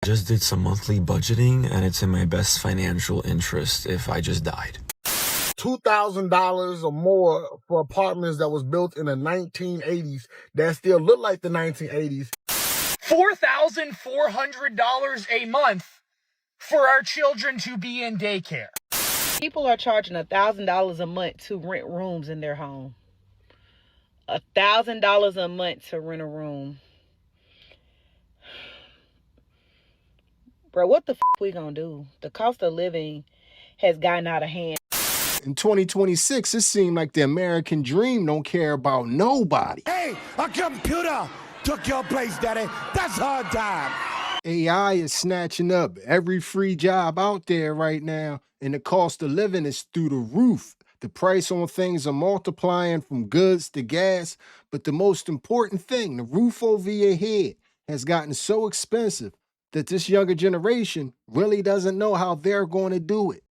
just did some monthly budgeting, and it's in my best financial interest if I just died. $2,000 or more for apartments that was built in the 1980s that still look like the 1980s. $4,400 a month for our children to be in daycare. People are charging $1,000 a month to rent rooms in their home. $1,000 a month to rent a room. Bro, what the we gonna do? The cost of living has gotten out of hand. In 2026, it seemed like the American dream don't care about nobody. Hey, a computer took your place, daddy. That's hard time. AI is snatching up every free job out there right now, and the cost of living is through the roof. The price on things are multiplying from goods to gas, but the most important thing, the roof over your head, has gotten so expensive that this younger generation really doesn't know how they're going to do it.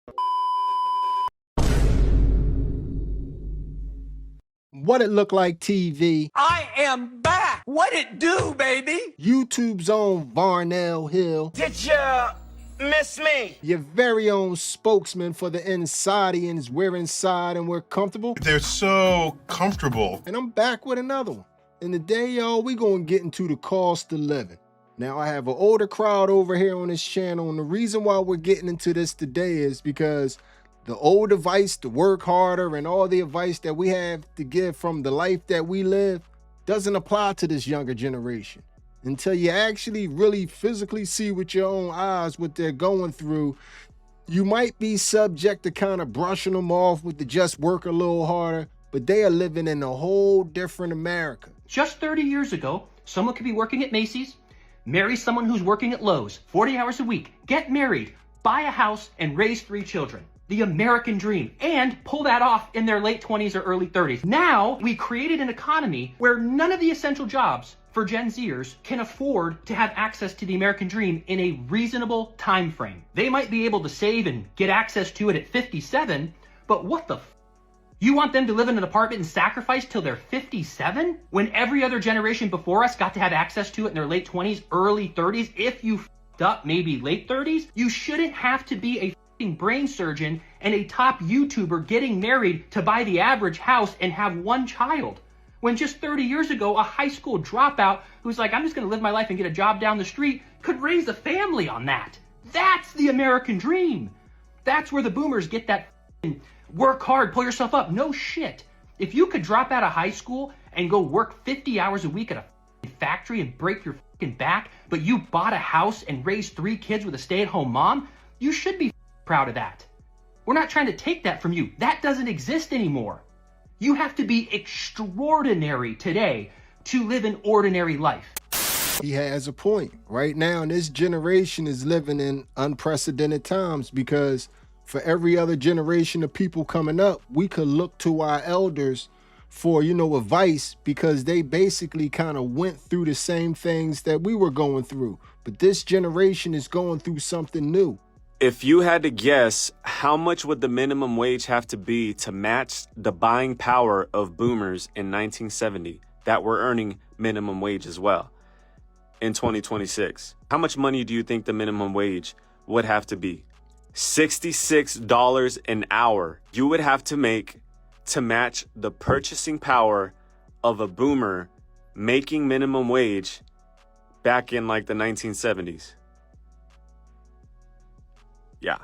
What it look like, TV? I am back. What it do, baby? YouTube's own Varnell Hill. Did ya miss me? Your very own spokesman for the Insidians. We're inside and we're comfortable. They're so comfortable. And I'm back with another one. And today, y'all, we gonna get into the cost of living. Now, I have an older crowd over here on this channel, and the reason why we're getting into this today is because the old advice to work harder and all the advice that we have to give from the life that we live doesn't apply to this younger generation. Until you actually really physically see with your own eyes what they're going through, you might be subject to kind of brushing them off with the just work a little harder, but they are living in a whole different America. Just 30 years ago, someone could be working at Macy's, marry someone who's working at Lowe's 40 hours a week, get married, buy a house, and raise 3 children. The American dream, and pull that off in their late 20s or early 30s. Now, we created an economy where none of the essential jobs for Gen Zers can afford to have access to the American dream in a reasonable time frame. They might be able to save and get access to it at 57, but what the You want them to live in an apartment and sacrifice till they're 57? When every other generation before us got to have access to it in their late 20s, early 30s, if you f***ed up maybe late 30s, you shouldn't have to be a brain surgeon and a top YouTuber getting married to buy the average house and have 1 child. When just 30 years ago, a high school dropout who's like, I'm just gonna live my life and get a job down the street, could raise a family on that. That's the American dream. That's where the boomers get that work hard, pull yourself up. No shit. If you could drop out of high school and go work 50 hours a week at a factory and break your back, but you bought a house and raised 3 kids with a stay-at-home mom, you should be proud of that. We're not trying to take that from you. That doesn't exist anymore. You have to be extraordinary today to live an ordinary life. He has a point. Right now, this generation is living in unprecedented times because for every other generation of people coming up, we could look to our elders for, advice because they basically kind of went through the same things that we were going through. But this generation is going through something new. If you had to guess, how much would the minimum wage have to be to match the buying power of boomers in 1970 that were earning minimum wage as well in 2026? How much money do you think the minimum wage would have to be? $66 an hour you would have to make to match the purchasing power of a boomer making minimum wage back in like the 1970s. Yeah.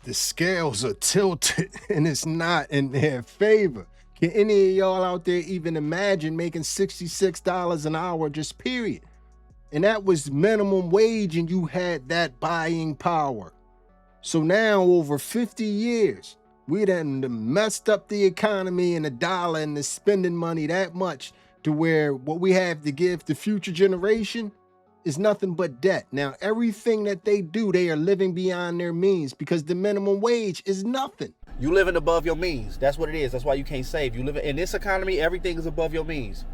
The scales are tilted and it's not in their favor. Can any of y'all out there even imagine making $66 an hour just period? And that was minimum wage and you had that buying power. So now over 50 years, we done messed up the economy and the dollar and the spending money that much to where what we have to give the future generation is nothing but debt. Now, everything that they do, they are living beyond their means because the minimum wage is nothing. You living above your means. That's what it is. That's why you can't save. You live in this economy, everything is above your means.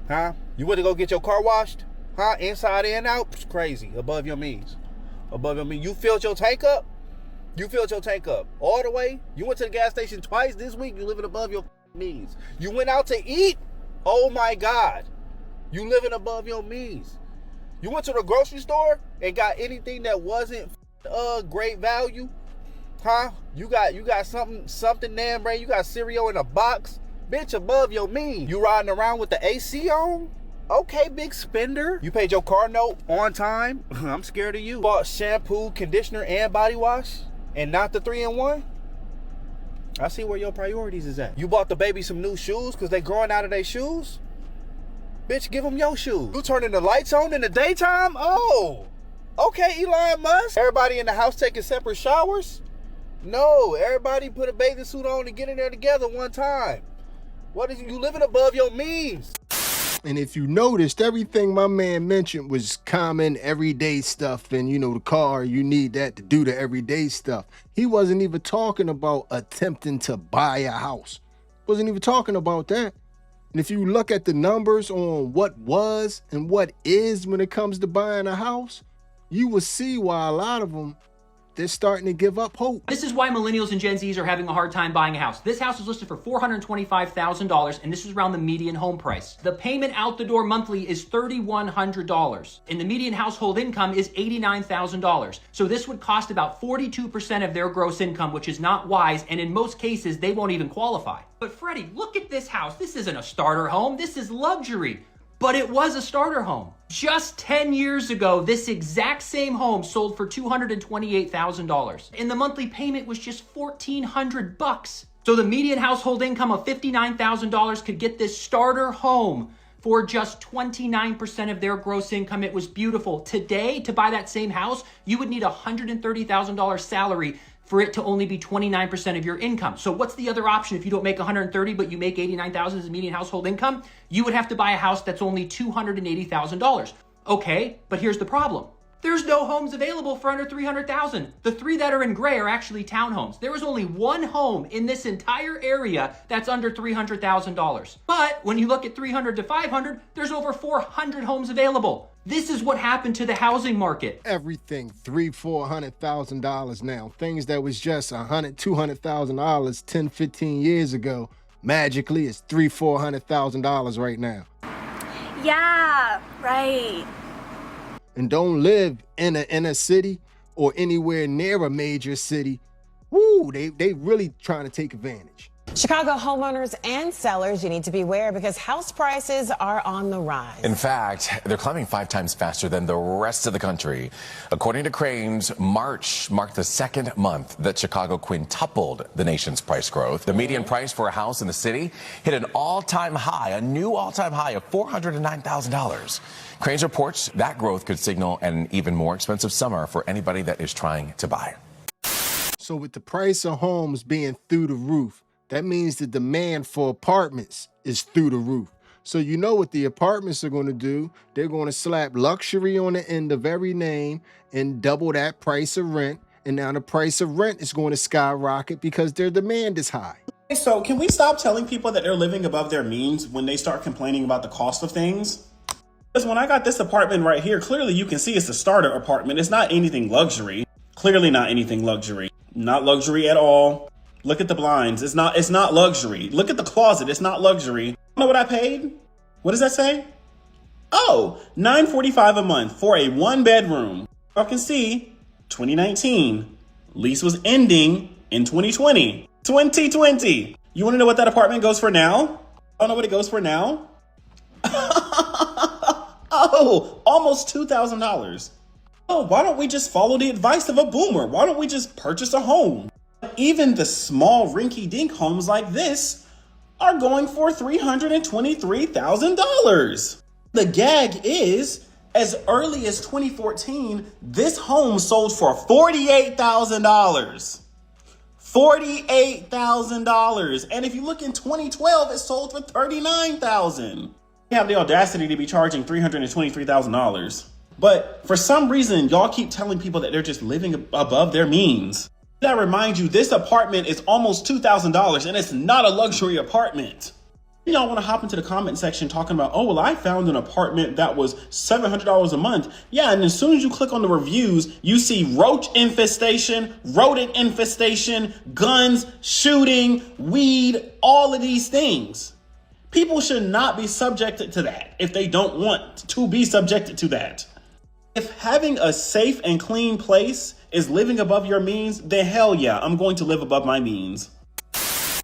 Huh? You went to go get your car washed? Huh? Inside and out? It's crazy. Above your means. Above your means. You filled your tank up? You filled your tank up all the way? You went to the gas station twice this week? You living above your means. You went out to eat? Oh my God. You living above your means. You went to the grocery store and got anything that wasn't great value? Huh? You got something name brand, you got cereal in a box? Bitch, above your means. You riding around with the AC on? Okay, big spender. You paid your car note on time? I'm scared of you. Bought shampoo, conditioner, and body wash, and not the 3-in-1? I see where your priorities is at. You bought the baby some new shoes because they growing out of their shoes? Bitch, give them your shoes. You turning the lights on in the daytime? Oh, okay, Elon Musk. Everybody in the house taking separate showers? No, everybody put a bathing suit on and get in there together one time. What is you living above your means? And if you noticed, everything my man mentioned was common everyday stuff. And, you know, the car, you need that to do the everyday stuff. He wasn't even talking about attempting to buy a house. Wasn't even talking about that. And if you look at the numbers on what was and what is when it comes to buying a house, you will see why a lot of them, they're starting to give up hope. This is why millennials and Gen Zs are having a hard time buying a house. This house is listed for $425,000, and this is around the median home price. The payment out the door monthly is $3,100, and the median household income is $89,000. So this would cost about 42% of their gross income, which is not wise, and in most cases, they won't even qualify. But Freddie, look at this house. This isn't a starter home. This is luxury. But it was a starter home. Just 10 years ago, this exact same home sold for $228,000. And the monthly payment was just $1,400. So the median household income of $59,000 could get this starter home for just 29% of their gross income. It was beautiful. Today, to buy that same house, you would need a $130,000 salary for it to only be 29% of your income. So what's the other option if you don't make 130 but you make 89,000 as a median household income? You would have to buy a house that's only $280,000. Okay, but here's the problem. There's no homes available for under $300,000. The three that are in gray are actually townhomes. There is only one home in this entire area that's under $300,000. But when you look at 300 to 500, there's over 400 homes available. This is what happened to the housing market. Everything $300,000-$400,000 now. Things that was just $100,000-$200,000 10, 15 years ago, magically it's $300,000-$400,000 right now. Yeah, right. And don't live in an inner city or anywhere near a major city. Woo, they really trying to take advantage. Chicago homeowners and sellers, you need to beware because house prices are on the rise. In fact, they're climbing 5 times faster than the rest of the country. According to Crain's, March marked the second month that Chicago quintupled the nation's price growth. The median price for a house in the city hit an all-time high, a new all-time high of $409,000. Crain's reports that growth could signal an even more expensive summer for anybody that is trying to buy. So with the price of homes being through the roof, that means the demand for apartments is through the roof. So you know what the apartments are going to do? They're going to slap luxury on the end of every name and double that price of rent. And now the price of rent is going to skyrocket because their demand is high. So can we stop telling people that they're living above their means when they start complaining about the cost of things? Because when I got this apartment right here, clearly you can see it's a starter apartment. It's not anything luxury. Clearly not anything luxury. Not luxury at all. Look at the blinds. It's not luxury. Look at the closet. It's not luxury. You know what I paid? What does that say? Oh, $945 a month for a 1-bedroom. Y'all can see 2019. Lease was ending in 2020. 2020. You want to know what that apartment goes for now? I don't know what it goes for now. Oh, almost $2,000. Oh, why don't we just follow the advice of a boomer? Why don't we just purchase a home? Even the small rinky-dink homes like this are going for $323,000. The gag is, as early as 2014, this home sold for $48,000. $48,000. And if you look in 2012, it sold for $39,000. They have the audacity to be charging $323,000. But for some reason, y'all keep telling people that they're just living above their means. I remind you, this apartment is almost $2,000 and it's not a luxury apartment. Y'all want to hop into the comment section talking about, oh, well, I found an apartment that was $700 a month. Yeah, and as soon as you click on the reviews, you see roach infestation, rodent infestation, guns, shooting, weed, all of these things. People should not be subjected to that if they don't want to be subjected to that. If having a safe and clean place is living above your means, then hell yeah, I'm going to live above my means.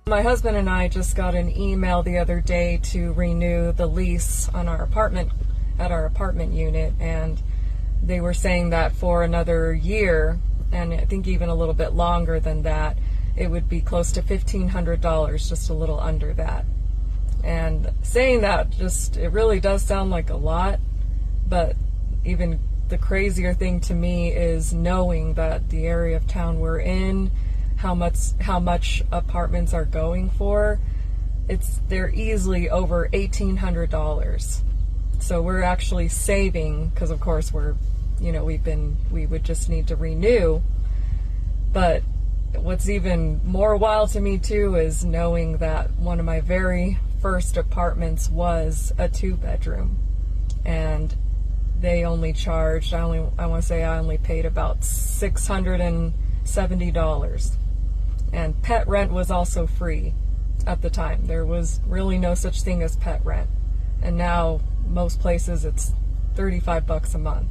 My husband and I just got an email the other day to renew the lease on our apartment, at our apartment unit, and they were saying that for another year, and I think even a little bit longer than that, it would be close to $1,500, just a little under that. And saying that, it really does sound like a lot, but even the crazier thing to me is knowing that the area of town we're in, how much apartments are going for, they're easily over $1,800. So we're actually saving, because of course we would just need to renew. But what's even more wild to me too is knowing that one of my very first apartments was a 2-bedroom, and they only charged, I only paid about $670. And pet rent was also free at the time. There was really no such thing as pet rent. And now most places it's $35 a month.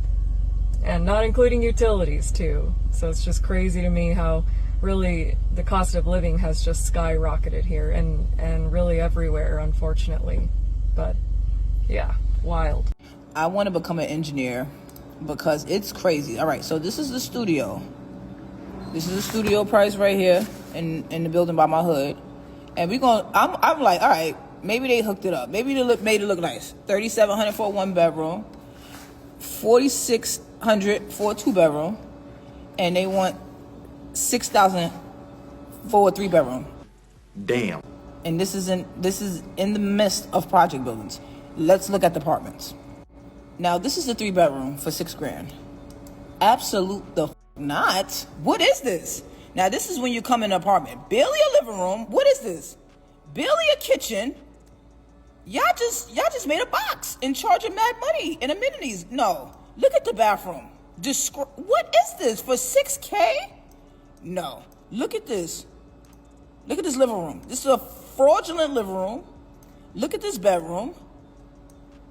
And not including utilities too. So it's just crazy to me how really the cost of living has just skyrocketed here and really everywhere, unfortunately. But yeah, wild. I want to become an engineer because it's crazy. All right, so this is the studio. This is the studio price right here in the building by my hood. And I'm like, all right, maybe they hooked it up. Maybe they made it look nice. $3,700 for a 1-bedroom, $4,600 for a 2-bedroom, and they want $6,000 for a 3-bedroom. Damn. And this is in the midst of project buildings. Let's look at the apartments. Now this is a 3-bedroom for $6,000. Absolute the not. What is this? Now this is when you come in an apartment. Barely a living room. What is this? Barely a kitchen. Y'all just made a box and charging mad money and amenities. No. Look at the bathroom. What is this for $6,000? No. Look at this. Look at this living room. This is a fraudulent living room. Look at this bedroom.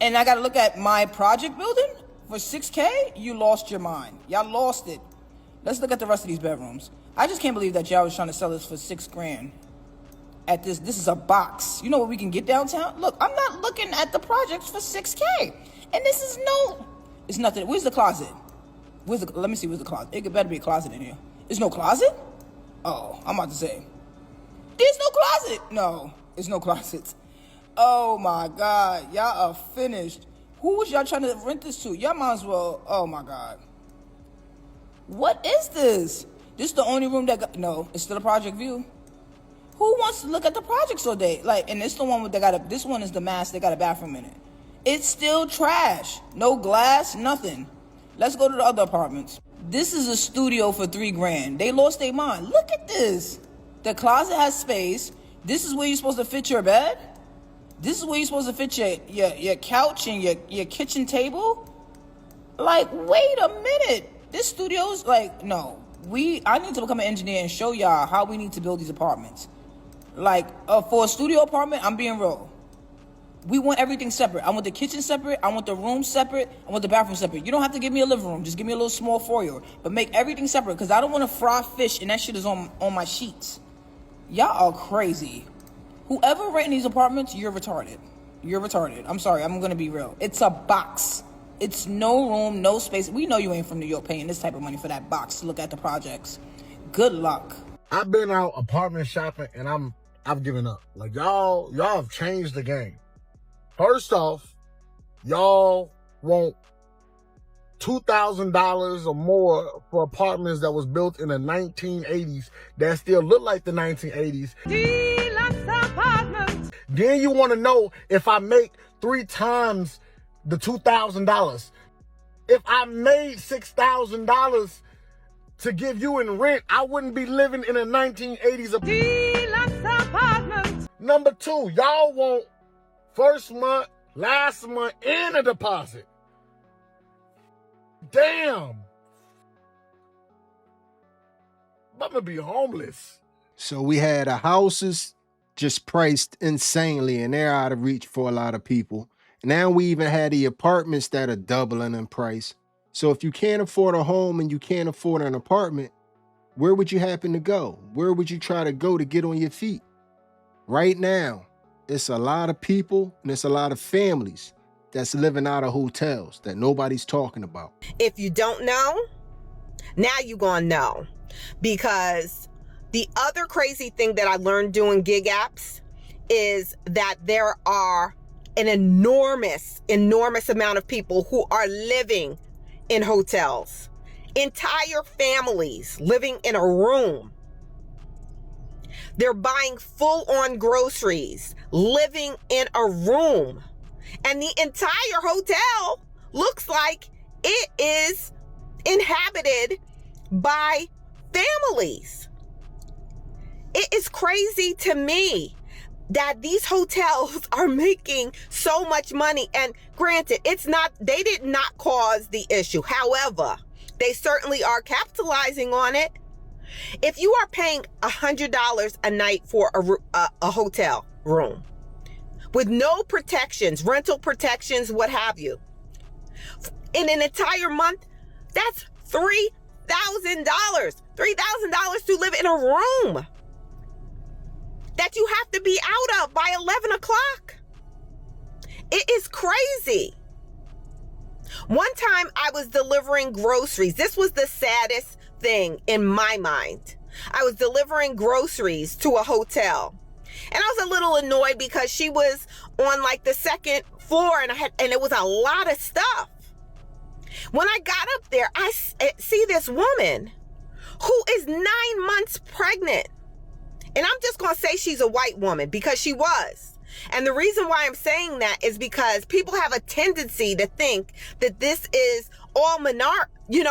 And I gotta look at my project building for $6,000? You lost your mind. Y'all lost it. Let's look at the rest of these bedrooms. I just can't believe that y'all was trying to sell this for $6,000. At this is a box. You know what we can get downtown? Look, I'm not looking at the projects for $6,000. And this is it's nothing. Where's the closet? Let me see, where's the closet? It better be a closet in here. There's no closet? Oh, I'm about to say. There's no closet. No, there's no closets. Oh my God, y'all are finished. Who was y'all trying to rent this to? Y'all might as well, oh my God. What is this? This is the only room no, it's still a project view. Who wants to look at the projects all day? And it's the one this one is the mass, they got a bathroom in it. It's still trash. No glass, nothing. Let's go to the other apartments. This is a studio for $3,000. They lost their mind. Look at this. The closet has space. This is where you're supposed to fit your bed. This is where you're supposed to fit your couch and your kitchen table. Wait a minute. This studio's no. I need to become an engineer and show y'all how we need to build these apartments. For a studio apartment, I'm being real. We want everything separate. I want the kitchen separate. I want the room separate. I want the bathroom separate. You don't have to give me a living room. Just give me a little small foyer. But make everything separate because I don't want to fry fish and that shit is on my sheets. Y'all are crazy. Whoever renting these apartments, you're retarded. You're retarded. I'm sorry. I'm going to be real. It's a box. It's no room, no space. We know you ain't from New York paying this type of money for that box to look at the projects. Good luck. I've been out apartment shopping and I've given up. Y'all have changed the game. First off, y'all want $2,000 or more for apartments that was built in the 1980s that still look like the 1980s. Deluxe apartments. Then you want to know if I make 3 times the $2,000. If I made $6,000 to give you in rent, I wouldn't be living in a 1980s Deluxe apartments. Number 2, y'all want first month, last month, and a deposit. Damn. I'm gonna be homeless. So we had the houses just priced insanely and they're out of reach for a lot of people. Now we even had the apartments that are doubling in price. So if you can't afford a home and you can't afford an apartment, where would you happen to go? Where would you try to go to get on your feet? Right now, it's a lot of people and it's a lot of families that's living out of hotels that nobody's talking about. If you don't know, now you're going to know. Because the other crazy thing that I learned doing gig apps is that there are an enormous amount of people who are living in hotels. Entire families living in a room. They're buying full-on groceries, living in a room. And the entire hotel looks like it is inhabited by families. It is crazy to me that these hotels are making so much money. And granted, they did not cause the issue. However, they certainly are capitalizing on it. If you are paying $100 a night for a hotel room with no protections, rental protections, what have you, in an entire month, that's $3,000. $3,000 to live in a room that you have to be out of by 11 o'clock. It is crazy. One time I was delivering groceries. This was the saddest thing in my mind. I was delivering groceries to a hotel. And I was a little annoyed because she was on like the second floor and it was a lot of stuff. When I got up there, I see this woman who is 9 months pregnant. And I'm just going to say she's a white woman because she was. And the reason why I'm saying that is because people have a tendency to think that this is all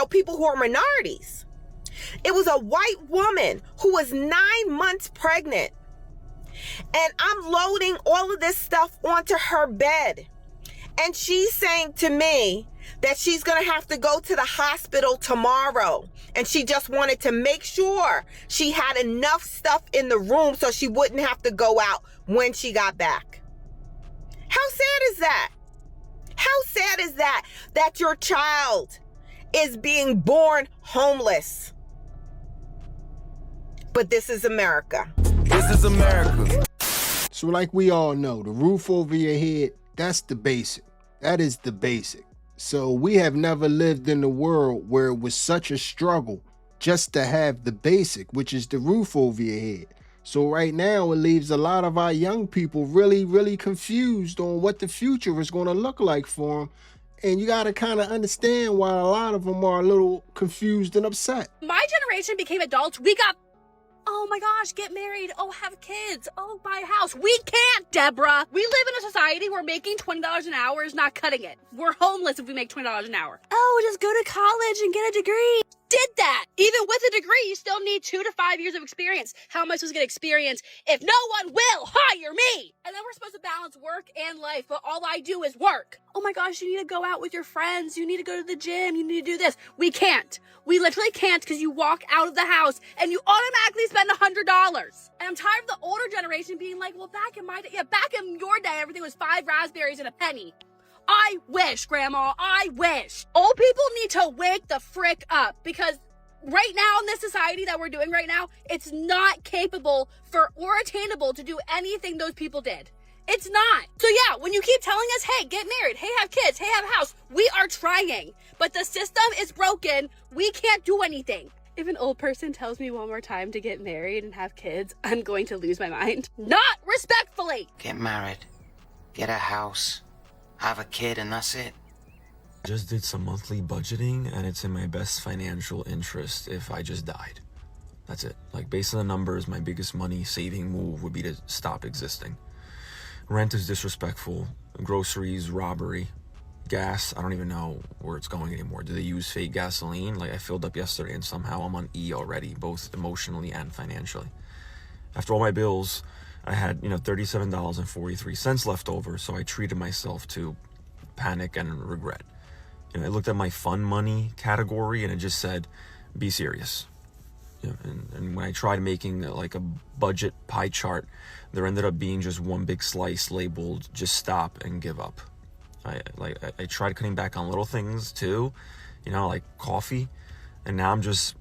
people who are minorities. It was a white woman who was 9 months pregnant. And I'm loading all of this stuff onto her bed. And she's saying to me that she's going to have to go to the hospital tomorrow. And she just wanted to make sure she had enough stuff in the room so she wouldn't have to go out when she got back. How sad is that? How sad is that your child is being born homeless? But this is America. This is America. So like we all know, the roof over your head, that's the basic. That is the basic. So we have never lived in a world where it was such a struggle just to have the basic, which is the roof over your head. So right now it leaves a lot of our young people really, really confused on what the future is going to look like for them. And you got to kind of understand why a lot of them are a little confused and upset. My generation became adults. We got, oh my gosh, get married. Oh, have kids. Oh, buy a house. We can't, Deborah. We live in a society where making $20 an hour is not cutting it. We're homeless if we make $20 an hour. Oh, just go to college and get a degree. Did that. Even with a degree, you still need 2 to 5 years of experience. How am I supposed to get experience if no one will hire me? And then we're supposed to balance work and life, but all I do is work. Oh my gosh, you need to go out with your friends. You need to go to the gym. You need to do this. We can't. We literally can't because you walk out of the house and you automatically spend $100. And I'm tired of the older generation being like, well, back in my day, back in your day, everything was 5 raspberries and a penny. I wish, Grandma, I wish. Old people need to wake the frick up because right now in this society that we're doing right now, it's not capable or attainable to do anything those people did. It's not. So yeah, when you keep telling us, hey, get married, hey, have kids, hey, have a house, we are trying. But the system is broken. We can't do anything. If an old person tells me one more time to get married and have kids, I'm going to lose my mind. Not respectfully. Get married, get a house, have a kid, and that's it. Just did some monthly budgeting, and it's in my best financial interest if I just died. That's it. Like, based on the numbers, my biggest money saving move would be to stop existing. Rent is disrespectful. Groceries, robbery. Gas, I don't even know where it's going anymore. Do they use fake gasoline? Like, I filled up yesterday and somehow I'm on E already, both emotionally and financially. After all my bills, I had, $37.43 left over, so I treated myself to panic and regret. I looked at my fun money category and it just said, be serious. And when I tried making like a budget pie chart, there ended up being just one big slice labeled, just stop and give up. I tried cutting back on little things too, you know, like coffee. And now I'm just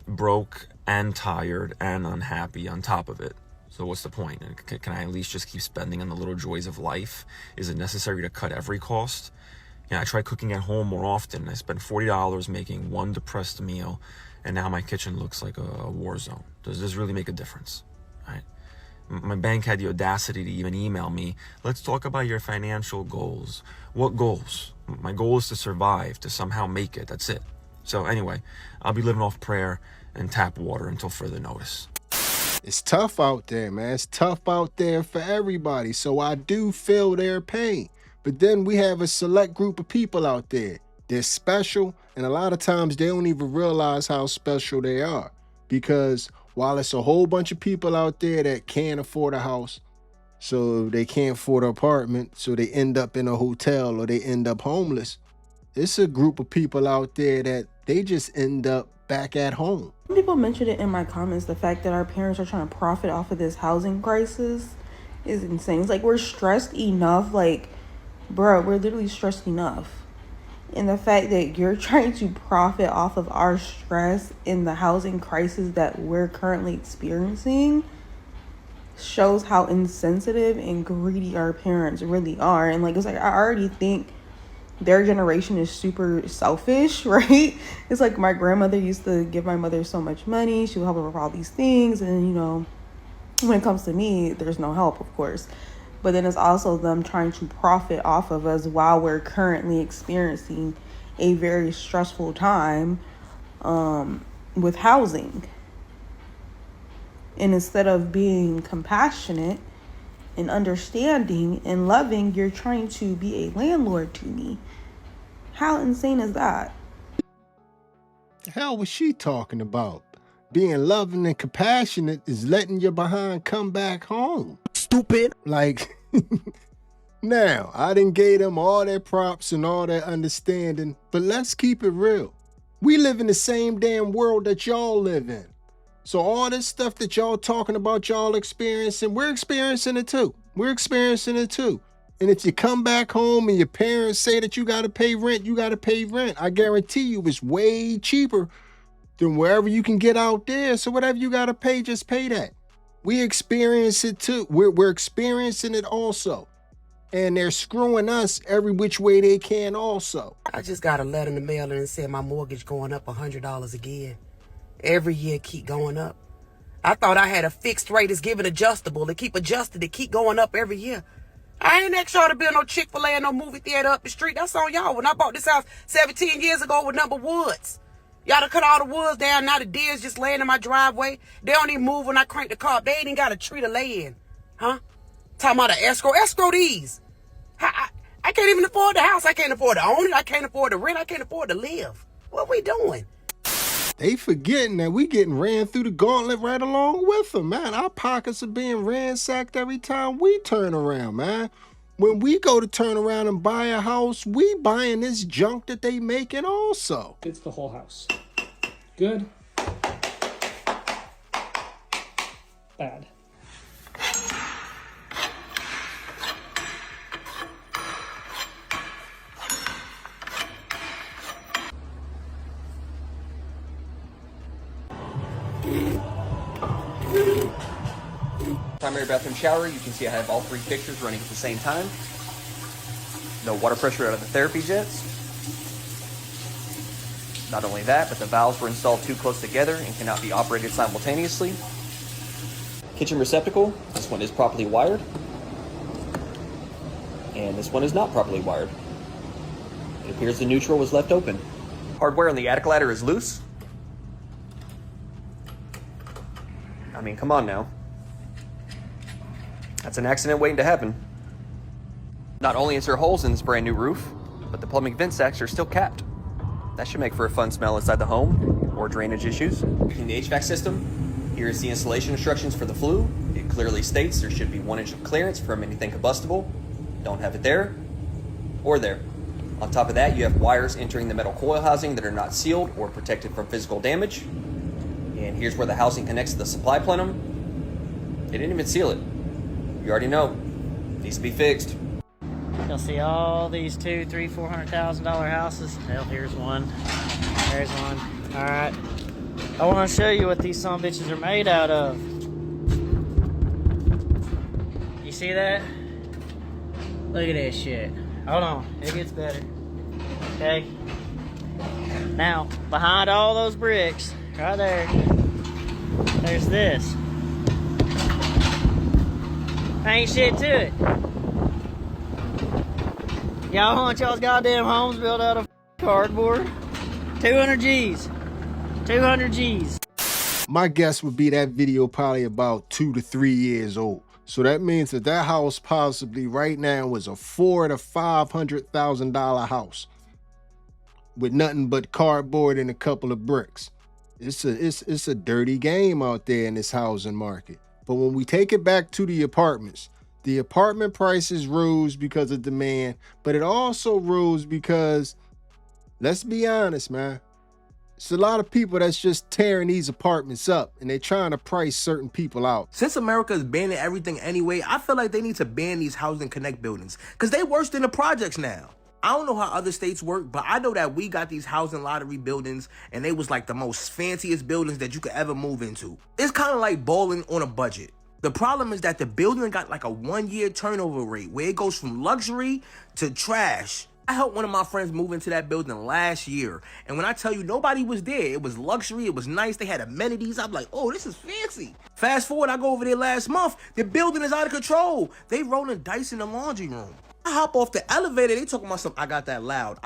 broke and tired and unhappy on top of it. So what's the point? Can I at least just keep spending on the little joys of life? Is it necessary to cut every cost? You know, I try cooking at home more often. I spend $40 making one depressed meal, and now my kitchen looks like a war zone. Does this really make a difference? Right? My bank had the audacity to even email me, let's talk about your financial goals. What goals? My goal is to survive, to somehow make it. That's it. So anyway, I'll be living off prayer and tap water until further notice. It's tough out there, man. It's tough out there for everybody. So I do feel their pain. But then we have a select group of people out there. They're special, and a lot of times they don't even realize how special they are. Because while it's a whole bunch of people out there that can't afford a house, so they can't afford an apartment, so they end up in a hotel or they end up homeless, it's a group of people out there that they just end up back at home. People mentioned it in my comments, the fact that our parents are trying to profit off of this housing crisis is insane. It's like we're stressed enough, like, bro, we're literally stressed enough. And the fact that you're trying to profit off of our stress in the housing crisis that we're currently experiencing shows how insensitive and greedy our parents really are. And like, it's like, I already think their generation is super selfish, right? It's like my grandmother used to give my mother so much money. She would help her with all these things. And, you know, when it comes to me, there's no help, of course. But then it's also them trying to profit off of us while we're currently experiencing a very stressful time with housing. And instead of being compassionate and understanding and loving, you're trying to be a landlord to me. How insane is that? The hell was she talking about? Being loving and compassionate is letting your behind come back home. Stupid. Like, now, I done gave them all their props and all their understanding, but let's keep it real. We live in the same damn world that y'all live in. So all this stuff that y'all talking about, y'all experiencing, we're experiencing it too. We're experiencing it too. And if you come back home and your parents say that you got to pay rent, you got to pay rent. I guarantee you it's way cheaper than wherever you can get out there. So whatever you got to pay, just pay that. We experience it too. We're experiencing it also. And they're screwing us every which way they can also. I just got a letter in the mail and it said my mortgage going up $100 again. Every year keep going up. I thought I had a fixed rate. It's given adjustable. They keep adjusting. They keep going up every year. I ain't asked y'all to build no Chick-fil-A and no movie theater up the street. That's on y'all. When I bought this house 17 years ago with number woods. Y'all done cut all the woods down. Now the deer's just laying in my driveway. They don't even move when I crank the car up. They ain't even got a tree to lay in. Huh? Talking about an escrow. Escrow these. I can't even afford the house. I can't afford to own it. I can't afford to rent. I can't afford to live. What we doing? They forgetting that we getting ran through the gauntlet right along with them, man. Our pockets are being ransacked every time we turn around, man. When we go to turn around and buy a house, we buying this junk that they making also. It's the whole house. Good. Bad. Primary bathroom shower, you can see I have all three fixtures running at the same time. No water pressure out of the therapy jets. Not only that, but the valves were installed too close together and cannot be operated simultaneously. Kitchen receptacle, this one is properly wired. And this one is not properly wired. It appears the neutral was left open. Hardware on the attic ladder is loose. I mean, come on now. That's an accident waiting to happen. Not only is there holes in this brand new roof, but the plumbing vent sacks are still capped. That should make for a fun smell inside the home, or drainage issues. In the HVAC system, here is the installation instructions for the flue. It clearly states there should be 1 inch of clearance from anything combustible. Don't have it there, or there. On top of that, you have wires entering the metal coil housing that are not sealed or protected from physical damage. And here's where the housing connects to the supply plenum. They didn't even seal it. You already know. Needs to be fixed. You'll see all these $200,000, $300,000, $400,000 houses. Hell, here's one. There's one. All right. I want to show you what these son bitches are made out of. You see that? Look at this shit. Hold on. It gets better. Okay. Now, behind all those bricks, right there, there's this. Ain't shit to it. Y'all want y'all's goddamn homes built out of cardboard? 200 G's. 200 G's. My guess would be that video probably about 2 to 3 years old. So that means that that house possibly right now was a $400,000 to $500,000 house with nothing but cardboard and a couple of bricks. It's a dirty game out there in this housing market. But when we take it back to the apartments, the apartment prices rose because of demand, but it also rose because, let's be honest, man, it's a lot of people that's just tearing these apartments up and they're trying to price certain people out. Since America is banning everything anyway, I feel like they need to ban these Housing Connect buildings because they worse than the projects now. I don't know how other states work, but I know that we got these housing lottery buildings and they was like the most fanciest buildings that you could ever move into. It's kind of like balling on a budget. The problem is that the building got like a 1-year turnover rate where it goes from luxury to trash. I helped one of my friends move into that building last year, and when I tell you nobody was there, it was luxury, it was nice, they had amenities. I'm like, oh, this is fancy. Fast forward, I go over there last month, the building is out of control. They rolling dice in the laundry room. I hop off the elevator, they talking about something, I got that loud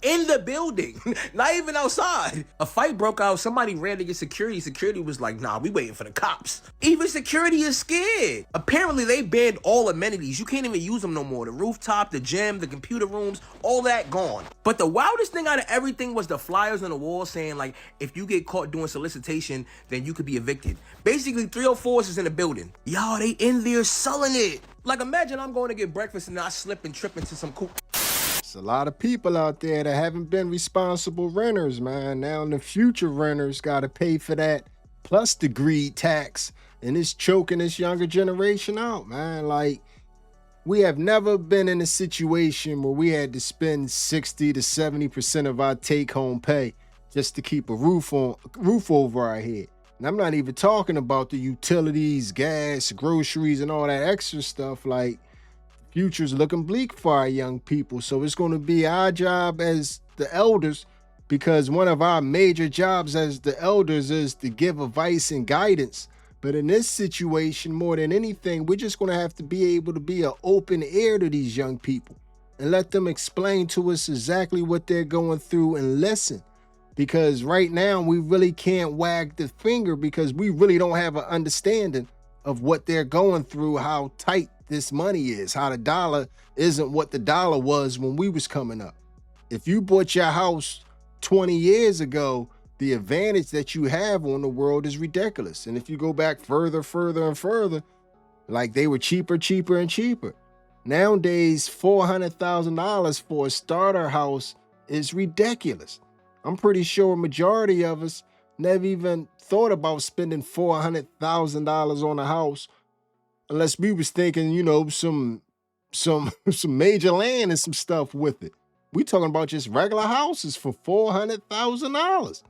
in the building, not even outside. A fight broke out, somebody ran to get security. Security was like, nah, we waiting for the cops. Even security is scared. Apparently they banned all amenities. You can't even use them no more. The rooftop, the gym, the computer rooms, all that gone. But the wildest thing out of everything was the flyers on the wall saying like, if you get caught doing solicitation, then you could be evicted. Basically 304s is in the building. Y'all, they in there selling it. Like imagine I'm going to get breakfast and I slip and trip into some cool. It's a lot of people out there that haven't been responsible renters, man. Now the future renters got to pay for that, plus the greed tax, and it's choking this younger generation out, man. Like, we have never been in a situation where we had to spend 60 to 70% of our take-home pay just to keep a roof over our head. And I'm not even talking about the utilities, gas, groceries, and all that extra stuff. Like, future's looking bleak for our young people. So it's going to be our job as the elders, because one of our major jobs as the elders is to give advice and guidance. But in this situation, more than anything, we're just going to have to be able to be an open ear to these young people and let them explain to us exactly what they're going through and listen. Because right now we really can't wag the finger because we really don't have an understanding of what they're going through, how tight this money is, how the dollar isn't what the dollar was when we was coming up. If you bought your house 20 years ago, the advantage that you have on the world is ridiculous. And if you go back further and further, like they were cheaper and cheaper. Nowadays, $400,000 for a starter house is ridiculous. I'm pretty sure a majority of us never even thought about spending $400,000 on a house unless we was thinking, you know, some major land and some stuff with it. We talking about just regular houses for $400,000.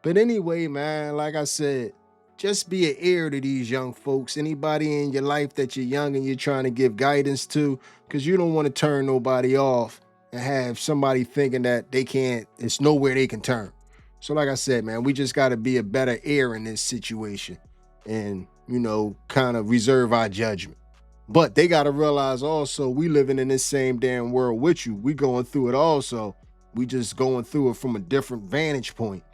But anyway, man, like I said, just be an ear to these young folks. Anybody in your life that you're young and you're trying to give guidance to, because you don't want to turn nobody off and have somebody thinking that they can't, it's nowhere they can turn. So like I said, man, we just got to be a better ear in this situation and, you know, kind of reserve our judgment. But they got to realize also we living in this same damn world with you. We going through it also. We just going through it from a different vantage point.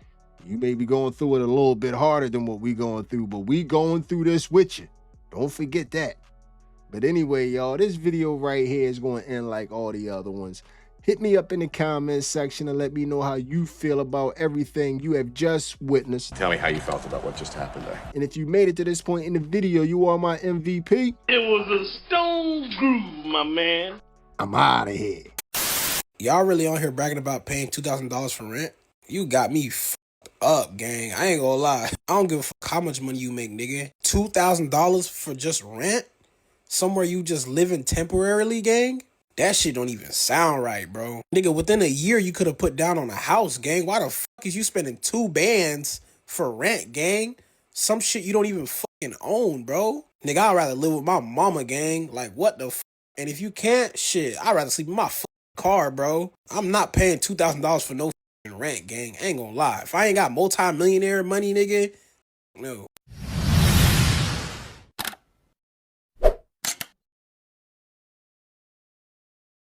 You may be going through it a little bit harder than what we going through, but we going through this with you. Don't forget that. But anyway, y'all, this video right here is going to end like all the other ones. Hit me up in the comments section and let me know how you feel about everything you have just witnessed. Tell me how you felt about what just happened there. And if you made it to this point in the video, you are my MVP. It was a stone groove, my man. I'm out of here. Y'all really on here bragging about paying $2,000 for rent? You got me up, gang. I ain't gonna lie. I don't give a fuck how much money you make, nigga. $2,000 for just rent? somewhere you just living temporarily, gang? That shit don't even sound right, bro. Nigga, within a year, you could have put down on a house, gang. Why the fuck is you spending 2 bands for rent, gang? Some shit you don't even fucking own, bro. Nigga, I'd rather live with my mama, gang. Like, what the fuck? And if you can't, shit, I'd rather sleep in my fucking car, bro. I'm not paying $2,000 for no fucking rent, gang. I ain't gonna lie. If I ain't got multi-millionaire money, nigga, no.